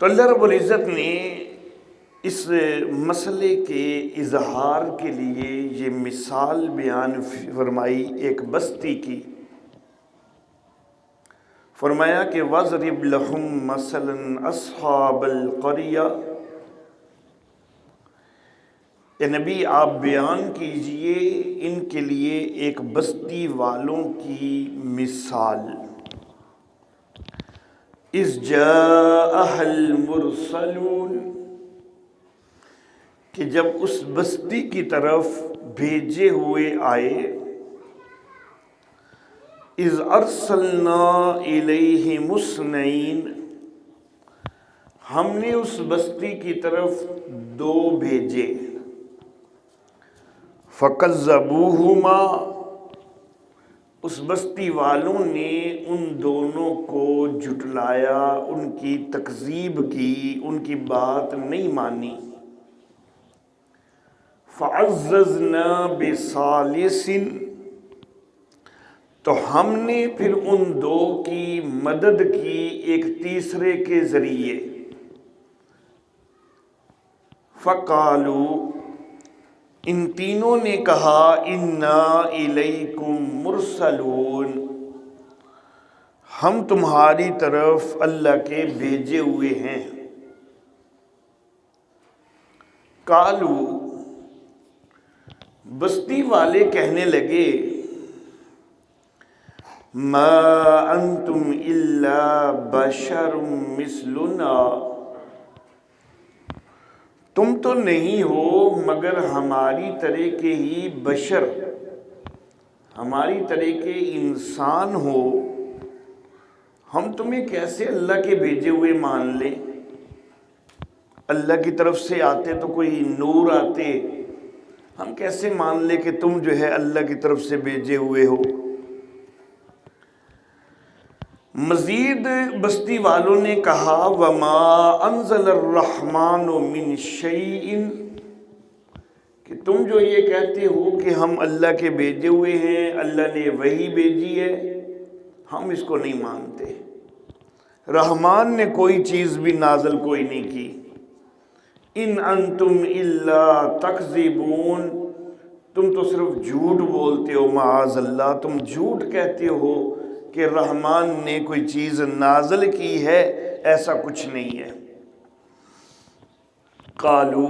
تو اللہ رب العزت نے اس مسئلے کے اظہار کے لیے یہ مثال بیان فرمائی ایک بستی کی. فرمایا کہ وَاضْرِبْ لَهُمْ مَثَلًا أَصْحَابَ الْقَرْيَةِ، اے نبی آپ بیان کیجئے ان کے لیے ایک بستی والوں کی مثال. اذ جاءها المرسلون، کہ جب اس بستی کی طرف بھیجے ہوئے آئے. اذ ارسلنا الیہم اثنین، ہم نے اس بستی کی طرف دو بھیجے. فکذبوہما، اس بستی والوں نے ان دونوں کو جھٹلایا، ان کی تکذیب کی، ان کی بات نہیں مانی. فعززنا بثالث، تو ہم نے پھر ان دو کی مدد کی ایک تیسرے کے ذریعے. فقالوا، ان تینوں نے کہا انا الیکم مرسلون، ہم تمہاری طرف اللہ کے بھیجے ہوئے ہیں. قالوا، بستی والے کہنے لگے ما انتم الا بشر مثلنا، تم تو نہیں ہو مگر ہماری طرح کے ہی بشر، ہماری طرح کے انسان ہو. ہم تمہیں کیسے اللہ کے بھیجے ہوئے مان لیں؟ اللہ کی طرف سے آتے تو کوئی نور آتے، ہم کیسے مان لیں کہ تم جو ہے اللہ کی طرف سے بھیجے ہوئے ہو؟ مزید بستی والوں نے کہا وما انزل الرحمن من شیء، کہ تم جو یہ کہتے ہو کہ ہم اللہ کے بھیجے ہوئے ہیں، اللہ نے وحی بھیجی ہے، ہم اس کو نہیں مانتے. رحمان نے کوئی چیز بھی نازل کوئی نہیں کی. ان انتم الا تکذبون، تم تو صرف جھوٹ بولتے ہو. معاذ اللہ، تم جھوٹ کہتے ہو کہ رحمان نے کوئی چیز نازل کی ہے، ایسا کچھ نہیں ہے. قالو،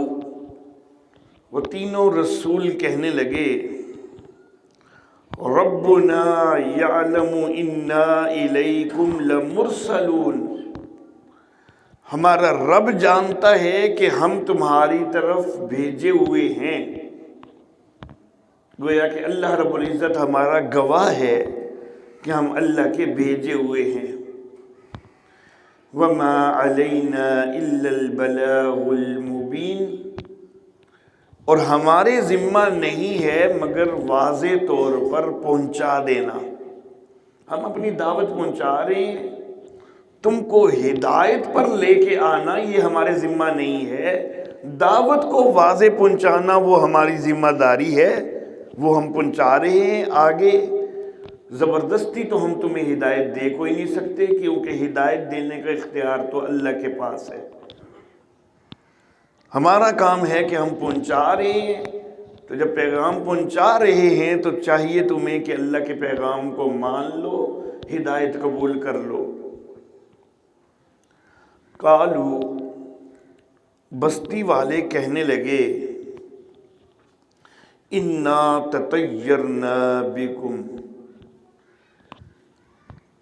وہ تینوں رسول کہنے لگے ربنا یعلم انا الیکم لمرسلون، ہمارا رب جانتا ہے کہ ہم تمہاری طرف بھیجے ہوئے ہیں. گویا کہ اللہ رب العزت ہمارا گواہ ہے کہ ہم اللہ کے بھیجے ہوئے ہیں. وما علینا الا البلاغ المبین، اور ہمارے ذمہ نہیں ہے مگر واضح طور پر پہنچا دینا. ہم اپنی دعوت پہنچا رہے ہیں، تم کو ہدایت پر لے کے آنا یہ ہمارے ذمہ نہیں ہے. دعوت کو واضح پہنچانا وہ ہماری ذمہ داری ہے، وہ ہم پہنچا رہے ہیں. آگے زبردستی تو ہم تمہیں ہدایت دے کوئی نہیں سکتے، کیونکہ ہدایت دینے کا اختیار تو اللہ کے پاس ہے. ہمارا کام ہے کہ ہم پہنچا رہے ہیں. تو جب پیغام پہنچا رہے ہیں تو چاہیے تمہیں کہ اللہ کے پیغام کو مان لو، ہدایت قبول کر لو. قالو، بستی والے کہنے لگے انا تطیرنا بکم،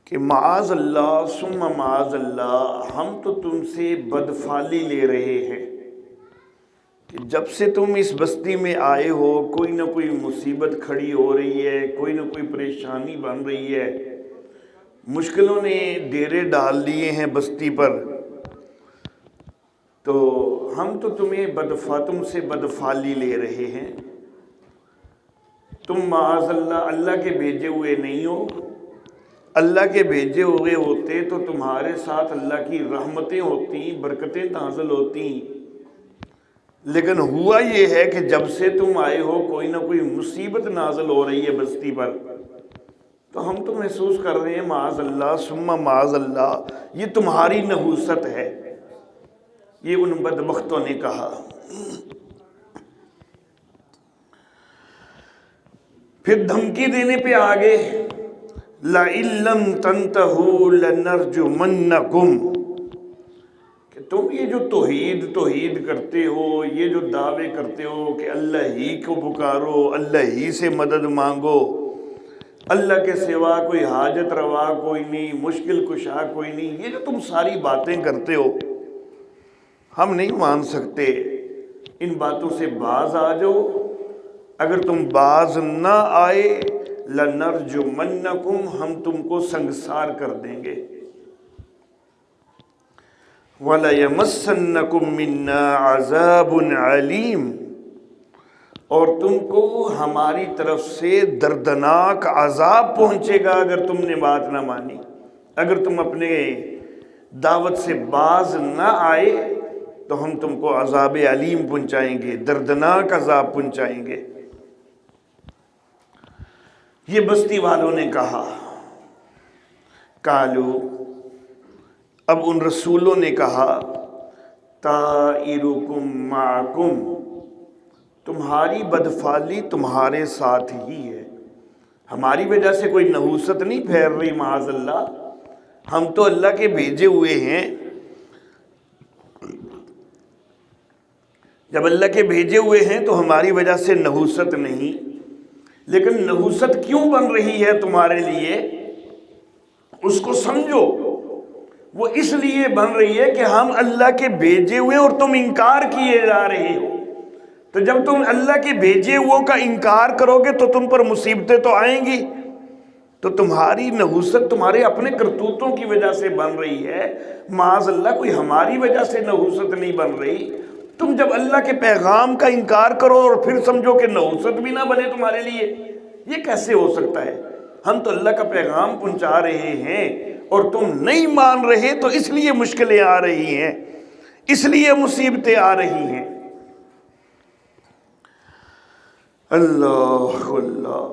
کہ معاذ اللہ ثم معاذ اللہ، ہم تو تم سے بدفعلی لے رہے ہیں کہ جب سے تم اس بستی میں آئے ہو کوئی نہ کوئی مصیبت کھڑی ہو رہی ہے، کوئی نہ کوئی پریشانی بن رہی ہے، مشکلوں نے ڈیرے ڈال دیے ہیں بستی پر. تو ہم تو تم سے بدفعلی لے رہے ہیں. تم معاذ اللہ اللہ کے بھیجے ہوئے نہیں ہو. اللہ کے بھیجے ہوئے ہوتے تو تمہارے ساتھ اللہ کی رحمتیں ہوتی، برکتیں نازل ہوتی. لیکن ہوا یہ ہے کہ جب سے تم آئے ہو کوئی نہ کوئی مصیبت نازل ہو رہی ہے بستی پر. تو ہم تو محسوس کر رہے ہیں معاذ اللہ ثم معاذ اللہ، یہ تمہاری نحوست ہے. یہ ان بدبختوں نے کہا۔ پھر دھمکی دینے پہ آگے، لَئِن لَّمْ تَنْتَهُوا لَنَرْجُمَنَّكُمْ، کہ تم یہ جو توحید کرتے ہو، یہ جو دعوے کرتے ہو کہ اللہ ہی کو پکارو، اللہ ہی سے مدد مانگو، اللہ کے سوا کوئی حاجت روا کوئی نہیں، مشکل کشا کوئی نہیں، یہ جو تم ساری باتیں کرتے ہو ہم نہیں مان سکتے، ان باتوں سے باز آ جاؤ۔ اگر تم باز نہ آئے، لَنَرْجُمَنَّكُمْ، ہم تم کو سنگسار کر دیں گے، وَلَيَمَسَّنَّكُمْ مِنَّا عَذَابٌ عَلِيمٌ، اور تم کو ہماری طرف سے دردناک عذاب پہنچے گا اگر تم نے بات نہ مانی، اگر تم اپنے دعوت سے باز نہ آئے تو ہم تم کو عذاب علیم پہنچائیں گے، دردناک عذاب پہنچائیں گے۔ یہ بستی والوں نے کہا، قالو، اب ان رسولوں نے کہا، طائرکم معکم، تمہاری بدفعلی تمہارے ساتھ ہی ہے، ہماری وجہ سے کوئی نحوست نہیں پھیل رہی، معاذ اللہ، ہم تو اللہ کے بھیجے ہوئے ہیں، جب اللہ کے بھیجے ہوئے ہیں تو ہماری وجہ سے نحوست نہیں، لیکن نحوست کیوں بن رہی ہے تمہارے لیے اس کو سمجھو، وہ اس لیے بن رہی ہے کہ ہم اللہ کے بھیجے ہوئے اور تم انکار کیے جا رہے ہو، تو جب تم اللہ کے بھیجے ہوئے کا انکار کرو گے تو تم پر مصیبتیں تو آئیں گی، تو تمہاری نحوست تمہارے اپنے کرتوتوں کی وجہ سے بن رہی ہے، معاذ اللہ کوئی ہماری وجہ سے نحوست نہیں بن رہی۔ تم جب اللہ کے پیغام کا انکار کرو اور پھر سمجھو کہ نحوست بھی نہ بنے تمہارے لیے، یہ کیسے ہو سکتا ہے؟ ہم تو اللہ کا پیغام پہنچا رہے ہیں اور تم نہیں مان رہے، تو اس لیے مشکلیں آ رہی ہیں، اس لیے مصیبتیں آ رہی ہیں۔ اللہ اللہ،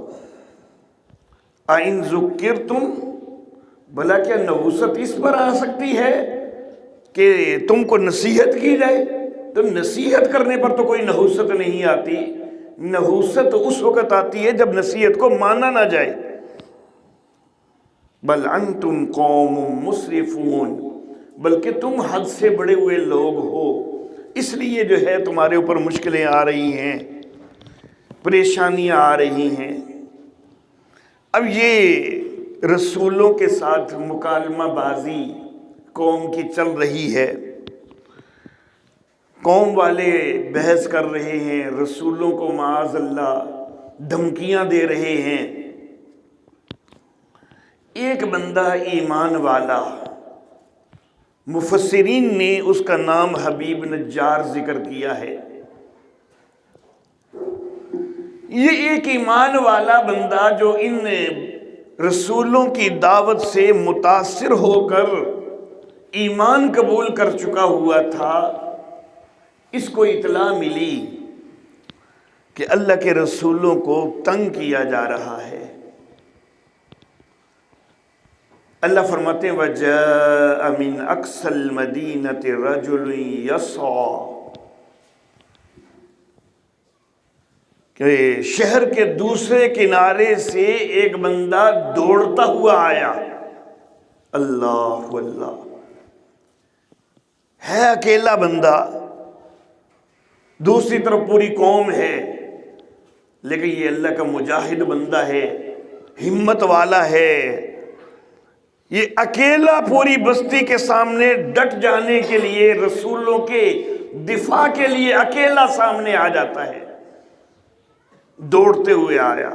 اَإِن ذُكِّرْتُمْ، بھلا کیا نحوست اس پر آ سکتی ہے کہ تم کو نصیحت کی جائے؟ تو نصیحت کرنے پر تو کوئی نحوست نہیں آتی، نحوست اس وقت آتی ہے جب نصیحت کو مانا نہ جائے۔ بل انتم قوم مسرفون، بلکہ تم حد سے بڑے ہوئے لوگ ہو، اس لیے جو ہے تمہارے اوپر مشکلیں آ رہی ہیں، پریشانیاں آ رہی ہیں۔ اب یہ رسولوں کے ساتھ مکالمہ بازی قوم کی چل رہی ہے، قوم والے بحث کر رہے ہیں، رسولوں کو معاذ اللہ دھمکیاں دے رہے ہیں۔ ایک بندہ ایمان والا، مفسرین نے اس کا نام حبیب نجار ذکر کیا ہے، یہ ایک ایمان والا بندہ جو ان رسولوں کی دعوت سے متاثر ہو کر ایمان قبول کر چکا ہوا تھا، اس کو اطلاع ملی کہ اللہ کے رسولوں کو تنگ کیا جا رہا ہے۔ اللہ فرماتے ہیں وَجَاءَ مِنْ أَقْصَى الْمَدِينَةِ رَجُلٌ يَسْعَىٰ، کہ شہر کے دوسرے کنارے سے ایک بندہ دوڑتا ہوا آیا۔ اللہ اللہ، ہے اکیلا بندہ، دوسری طرف پوری قوم ہے، لیکن یہ اللہ کا مجاہد بندہ ہے، ہمت والا ہے، یہ اکیلا پوری بستی کے سامنے ڈٹ جانے کے لیے، رسولوں کے دفاع کے لیے اکیلا سامنے آ جاتا ہے، دوڑتے ہوئے آیا۔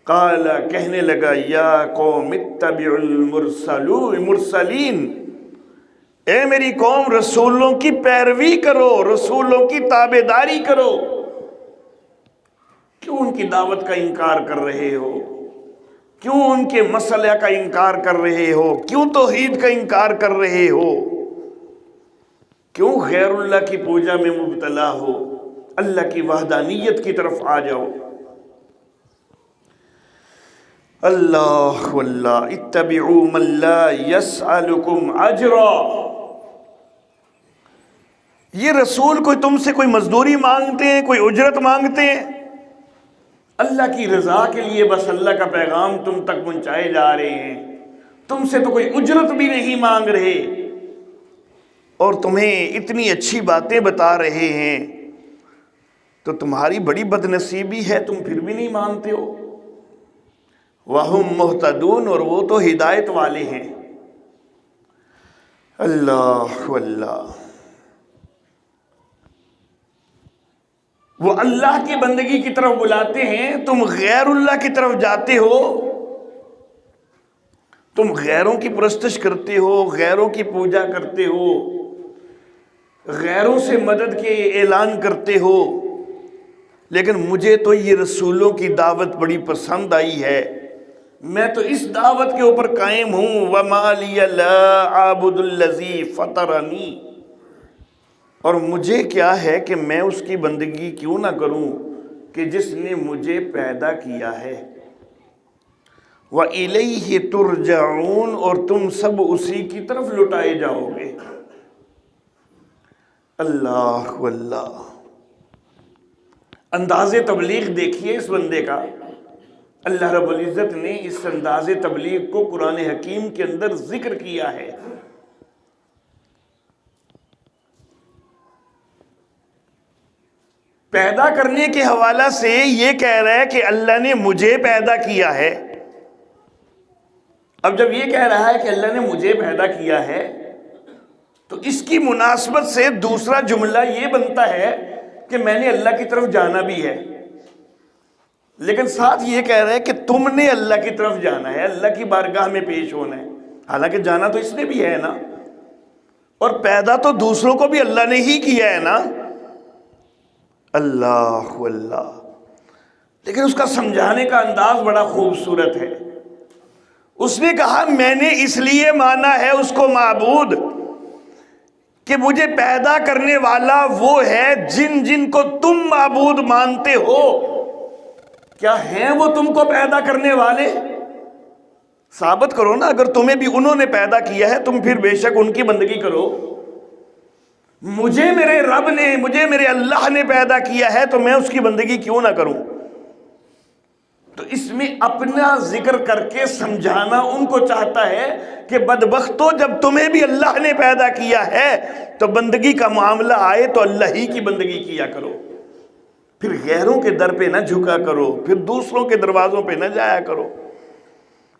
قال، کہنے لگا، یا قوم اتبعوا المرسلین، اے میری قوم رسولوں کی پیروی کرو، رسولوں کی تابعداری کرو، کیوں ان کی دعوت کا انکار کر رہے ہو؟ کیوں ان کے مسئلہ کا انکار کر رہے ہو؟ کیوں توحید کا انکار کر رہے ہو؟ کیوں غیر اللہ کی پوجا میں مبتلا ہو؟ اللہ کی وحدانیت کی طرف آ جاؤ۔ اللہ واللہ، اتبعوا من لا يسألكم اجرا، یہ رسول کوئی تم سے کوئی مزدوری مانگتے ہیں، کوئی اجرت مانگتے ہیں؟ اللہ کی رضا کے لیے بس اللہ کا پیغام تم تک پہنچائے جا رہے ہیں، تم سے تو کوئی اجرت بھی نہیں مانگ رہے، اور تمہیں اتنی اچھی باتیں بتا رہے ہیں، تو تمہاری بڑی بد نصیبی ہے، تم پھر بھی نہیں مانتے ہو۔ وَهُمْ مُهْتَدُونَ، اور وہ تو ہدایت والے ہیں۔ اللہ اللہ، وہ اللہ کی بندگی کی طرف بلاتے ہیں، تم غیر اللہ کی طرف جاتے ہو، تم غیروں کی پرستش کرتے ہو، غیروں کی پوجا کرتے ہو، غیروں سے مدد کے اعلان کرتے ہو۔ لیکن مجھے تو یہ رسولوں کی دعوت بڑی پسند آئی ہے، میں تو اس دعوت کے اوپر قائم ہوں۔ وَمَا لِيَ لَا أَعْبُدُ الَّذِي فَطَرَنِي، اور مجھے کیا ہے کہ میں اس کی بندگی کیوں نہ کروں کہ جس نے مجھے پیدا کیا ہے۔ وَإِلَيْهِ تُرْجَعُونَ، اور تم سب اسی کی طرف لٹائے جاؤ گے۔ اللہ اللہ، انداز تبلیغ دیکھیے اس بندے کا۔ اللہ رب العزت نے اس انداز تبلیغ کو قرآن حکیم کے اندر ذکر کیا ہے۔ پیدا کرنے کے حوالہ سے یہ کہہ رہا ہے کہ اللہ نے مجھے پیدا کیا ہے۔ اب جب یہ کہہ رہا ہے کہ اللہ نے مجھے پیدا کیا ہے، تو اس کی مناسبت سے دوسرا جملہ یہ بنتا ہے کہ میں نے اللہ کی طرف جانا بھی ہے، لیکن ساتھ یہ کہہ رہا ہے کہ تم نے اللہ کی طرف جانا ہے، اللہ کی بارگاہ میں پیش ہونا ہے۔ حالانکہ جانا تو اس نے بھی ہے نا، اور پیدا تو دوسروں کو بھی اللہ نے ہی کیا ہے نا۔ اللہ اللہ، لیکن اس کا سمجھانے کا انداز بڑا خوبصورت ہے۔ اس نے کہا میں نے اس لیے مانا ہے اس کو معبود کہ مجھے پیدا کرنے والا وہ ہے جن جن کو تم معبود مانتے ہو۔ کیا ہیں وہ تم کو پیدا کرنے والے؟ ثابت کرو نا، اگر تمہیں بھی انہوں نے پیدا کیا ہے تم پھر بے شک ان کی بندگی کرو۔ مجھے میرے رب نے، مجھے میرے اللہ نے پیدا کیا ہے تو میں اس کی بندگی کیوں نہ کروں؟ تو اس میں اپنا ذکر کر کے سمجھانا ان کو چاہتا ہے کہ بدبختو، جب تمہیں بھی اللہ نے پیدا کیا ہے تو بندگی کا معاملہ آئے تو اللہ ہی کی بندگی کیا کرو، پھر غیروں کے در پہ نہ جھکا کرو، پھر دوسروں کے دروازوں پہ نہ جایا کرو،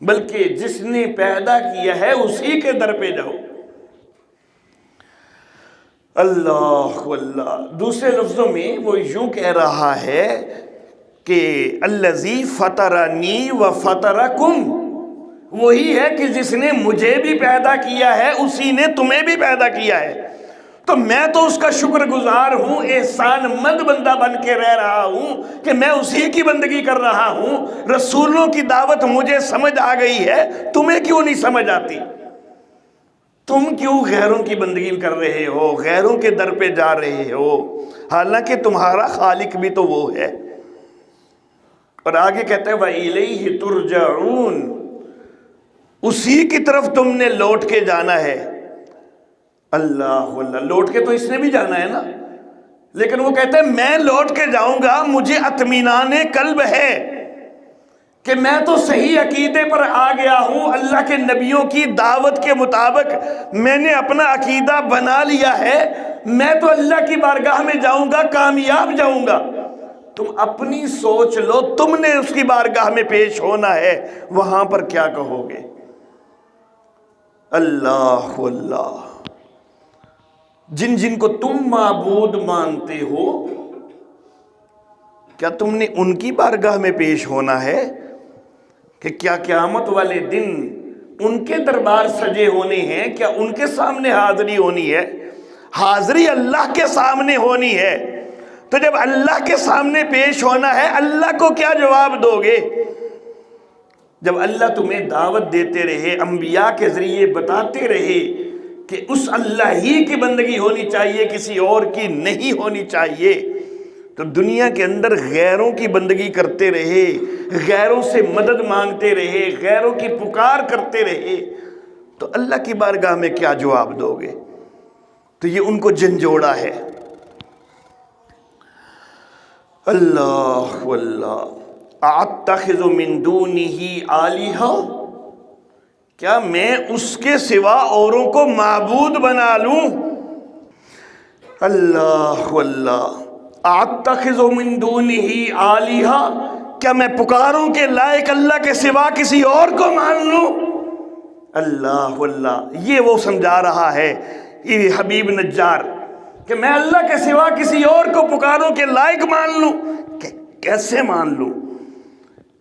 بلکہ جس نے پیدا کیا ہے اسی کے در پہ جاؤ۔ اللہ اللہ، دوسرے لفظوں میں وہ یوں کہہ رہا ہے کہ الذی فطرنی و فطرکم، وہی ہے کہ جس نے مجھے بھی پیدا کیا ہے اسی نے تمہیں بھی پیدا کیا ہے۔ تو میں تو اس کا شکر گزار ہوں، احسان مند بندہ بن کے رہ رہا ہوں کہ میں اسی کی بندگی کر رہا ہوں۔ رسولوں کی دعوت مجھے سمجھ آ گئی ہے، تمہیں کیوں نہیں سمجھ آتی؟ تم کیوں غیروں کی بندگی کر رہے ہو، غیروں کے در پہ جا رہے ہو، حالانکہ تمہارا خالق بھی تو وہ ہے۔ اور آگے کہتا ہے وَإِلَيْهِ تُرْجَعُونَ، اسی کی طرف تم نے لوٹ کے جانا ہے۔ اللہ اللہ، لوٹ کے تو اس نے بھی جانا ہے نا، لیکن وہ کہتا ہے میں لوٹ کے جاؤں گا، مجھے اطمینان قلب ہے کہ میں تو صحیح عقیدے پر آ گیا ہوں، اللہ کے نبیوں کی دعوت کے مطابق میں نے اپنا عقیدہ بنا لیا ہے، میں تو اللہ کی بارگاہ میں جاؤں گا، کامیاب جاؤں گا۔ تم اپنی سوچ لو، تم نے اس کی بارگاہ میں پیش ہونا ہے، وہاں پر کیا کہو گے؟ اللہ اللہ، جن جن کو تم معبود مانتے ہو، کیا تم نے ان کی بارگاہ میں پیش ہونا ہے کہ کیا قیامت والے دن ان کے دربار سجے ہونے ہیں؟ کیا ان کے سامنے حاضری ہونی ہے؟ حاضری اللہ کے سامنے ہونی ہے، تو جب اللہ کے سامنے پیش ہونا ہے اللہ کو کیا جواب دو گے؟ جب اللہ تمہیں دعوت دیتے رہے، انبیاء کے ذریعے بتاتے رہے کہ اس اللہ ہی کی بندگی ہونی چاہیے، کسی اور کی نہیں ہونی چاہیے، تو دنیا کے اندر غیروں کی بندگی کرتے رہے، غیروں سے مدد مانگتے رہے، غیروں کی پکار کرتے رہے، تو اللہ کی بارگاہ میں کیا جواب دو گے؟ تو تو یہ ان کو جھنجھوڑا ہے۔ اللہ واللہ اتخذ من دونہ آلہہ، کیا میں اس کے سوا اوروں کو معبود بنا لوں؟ اللہ واللہ اتخذ من دونہ آلہہ، کیا میں پکاروں کے لائق اللہ کے سوا کسی اور کو مان لوں؟ اللہ واللہ یہ وہ سمجھا رہا ہے یہ حبیب نجار کہ میں اللہ کے سوا کسی اور کو پکاروں کے لائق مان لوں، کہ کیسے مان لوں؟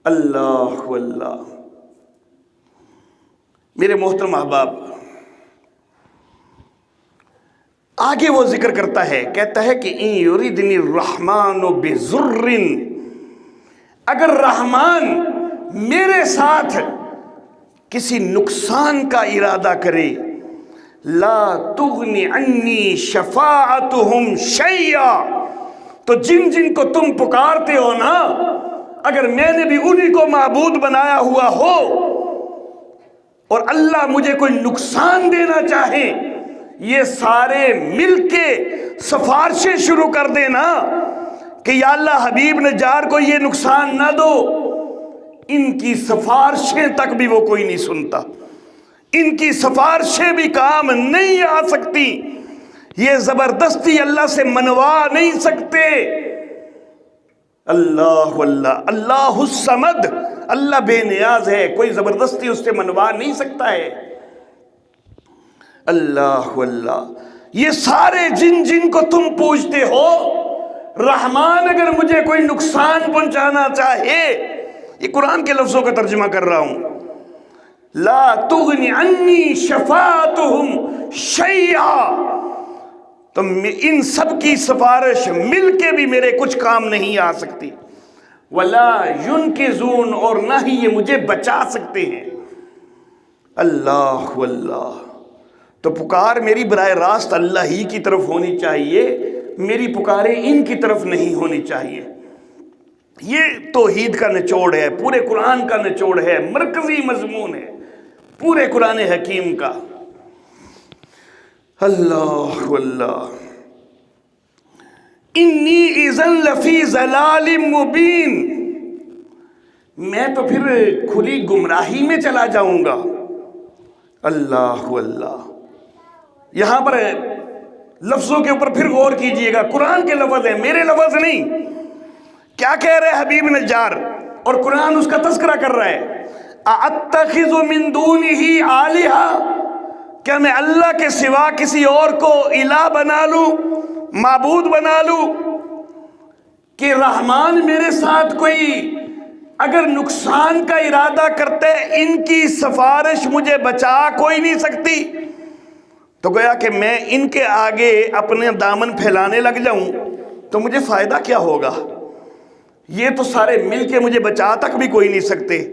اللہ واللہ۔ میرے محترم احباب، آگے وہ ذکر کرتا ہے، کہتا ہے کہ ان یریدنی الرحمن بضر، اگر رحمان میرے ساتھ کسی نقصان کا ارادہ کرے، لا تغنی عنی شفاعتہم شیئا، تو جن جن کو تم پکارتے ہو نا، اگر میں نے بھی انہی کو معبود بنایا ہوا ہو اور اللہ مجھے کوئی نقصان دینا چاہے، یہ سارے مل کے سفارشیں شروع کر دینا کہ یا اللہ حبیب نجار کو یہ نقصان نہ دو، ان کی سفارشیں تک بھی وہ کوئی نہیں سنتا، ان کی سفارشیں بھی کام نہیں آ سکتی، یہ زبردستی اللہ سے منوا نہیں سکتے۔ اللہ واللہ، اللہ الصمد، اللہ بے نیاز ہے، کوئی زبردستی اس سے منوا نہیں سکتا ہے۔ اللہ واللہ، یہ سارے جن جن کو تم پوجتے ہو، رحمان اگر مجھے کوئی نقصان پہنچانا چاہے، یہ قرآن کے لفظوں کا ترجمہ کر رہا ہوں، لا تغنی عنی شفاعتہم شیئا، تو ان سب کی سفارش مل کے بھی میرے کچھ کام نہیں آ سکتی، ولا ینقذون، اور نہ ہی یہ مجھے بچا سکتے ہیں۔ اللہ واللہ، تو پکار میری براہ راست اللہ ہی کی طرف ہونی چاہیے، میری پکاریں ان کی طرف نہیں ہونی چاہیے۔ یہ توحید کا نچوڑ ہے، پورے قرآن کا نچوڑ ہے، مرکزی مضمون ہے پورے قرآن حکیم کا۔ اللہ واللہ، انی اذن لفی ضلال مبین، میں تو پھر کھلی گمراہی میں چلا جاؤں گا۔ اللہ واللہ، یہاں پر لفظوں کے اوپر پھر غور کیجئے گا، قرآن کے لفظ ہیں، میرے لفظ نہیں۔ کیا کہہ رہے حبیب نجار، اور قرآن اس کا تذکرہ کر رہا ہے، اَأَتَّخِذُ مِن دُونِهِ آلِهَةً، کیا میں اللہ کے سوا کسی اور کو الہ بنا لوں، معبود بنا لوں، کہ رحمان میرے ساتھ کوئی اگر نقصان کا ارادہ کرتے، ان کی سفارش مجھے بچا کوئی نہیں سکتی، تو گویا کہ میں ان کے آگے اپنے دامن پھیلانے لگ جاؤں تو مجھے فائدہ کیا ہوگا؟ یہ تو سارے مل کے مجھے بچا تک بھی کوئی نہیں سکتے۔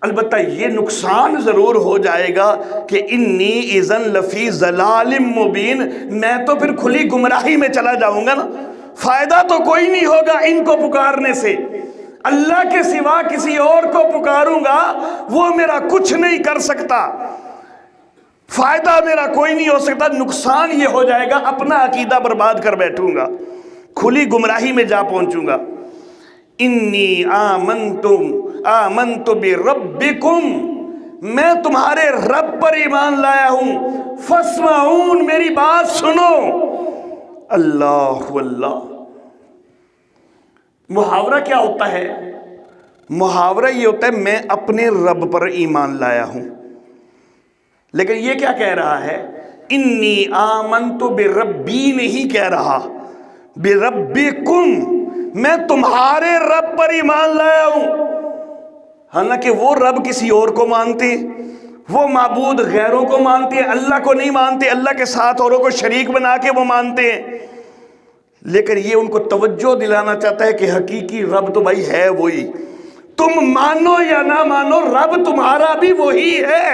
البتہ یہ نقصان ضرور ہو جائے گا کہ انی اذن لفی ضلال مبین، میں تو پھر کھلی گمراہی میں چلا جاؤں گا نا، فائدہ تو کوئی نہیں ہوگا ان کو پکارنے سے، اللہ کے سوا کسی اور کو پکاروں گا وہ میرا کچھ نہیں کر سکتا، فائدہ میرا کوئی نہیں ہو سکتا، نقصان یہ ہو جائے گا اپنا عقیدہ برباد کر بیٹھوں گا، کھلی گمراہی میں جا پہنچوں گا۔ انی آمنت بربکم، میں تمہارے رب پر ایمان لایا ہوں، فاسمعون، میری بات سنو۔ اللہ واللہ، محاورہ کیا ہوتا ہے؟ محاورہ یہ ہوتا ہے میں اپنے رب پر ایمان لایا ہوں، لیکن یہ کیا کہہ رہا ہے؟ انی آمنت بربی نہیں کہہ رہا، بربکم، میں تمہارے رب پر ایمان لایا ہوں۔ حالانکہ وہ رب کسی اور کو مانتے، وہ معبود غیروں کو مانتے ہیں، اللہ کو نہیں مانتے، اللہ کے ساتھ اوروں کو شریک بنا کے وہ مانتے ہیں، لیکن یہ ان کو توجہ دلانا چاہتا ہے کہ حقیقی رب تو بھائی ہے وہی، تم مانو یا نہ مانو رب تمہارا بھی وہی ہے۔